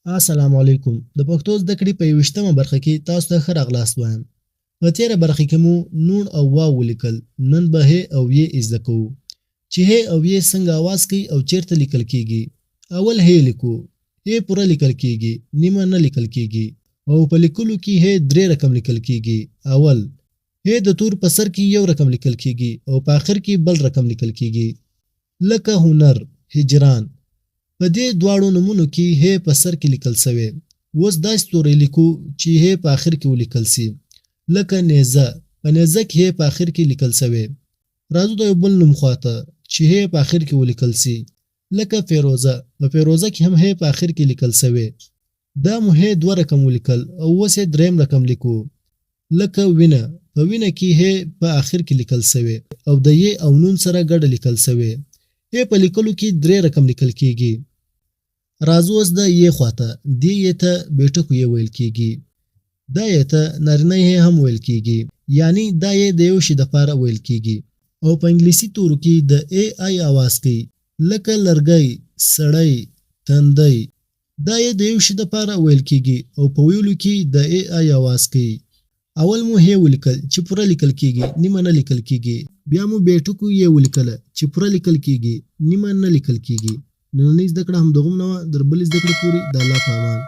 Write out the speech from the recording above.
السلام علیکم. د پښتو زده کړې په 21مه برخه کې تاسو ته ښه راغلاست وایم. په تېره برخه کې مو نون او واو ولیکل. نن به ه او ی زده کوو چې ه او ی څنګه آواز کوي او چیرته لیکل کیږي. اول ه لیکو. ه پوره لیکل کیږي، نیمه نه لیکل کیږي او په لیکلو کې ه درې رقم لیکل کیږي. اول ه د تور په سر کې یو رقم لیکل کیږي او په آخر کې بل رقم لیکل کیږي. لکه هنر، هجران. په دې دواړو نومونو کې ه په سر کې لیکل شوی. اوس دا ستوري لیکو چې ه په آخر کې ولیکل سي. لکه نیزه، په نیزه کې ه په آخر کې لیکل شوی. راځو د یو بل نوم خواته چې ه په آخر کې ولیکل سي. لکه فیروزه، په فیروزه کې هم ه په آخر کې لیکل شوی. دا مو ه دوه رقم ولیکل او اوس یې دریم رقم لیکو. لکه وینه، په وینه کې ه په آخر کې لیکل شوی او د ی او نون سره ګډه لیکل شوی. ه په لیکلو کې درې رقم لیکل کیږي. راځو اوس د ی خواته. دې ی ته بیټکو ی ویل کیږي. دا ی ته نارینه ی هم ویل کیږي، یعنی دا ی د یو شي دپاره ویل کیږي او په انګلیسي تورو کې د ای آی آواز کوي. لکه لرګی، سړی، تندی. دا ی د یو شي دپاره ویل کیږي او په ویلو کې د ای آی آواز کوي. اول مو ه ولیکل چې پوره لیکل کیږي، نیمه نه لیکل کیږي. بیا مو بیټکو ی ولیکل چې پوره لیکل کیږي، نیمه نه لیکل کیږي. نننۍ زده کړه همدغومره وه. در بلې زده کړې پورې د الله په امان.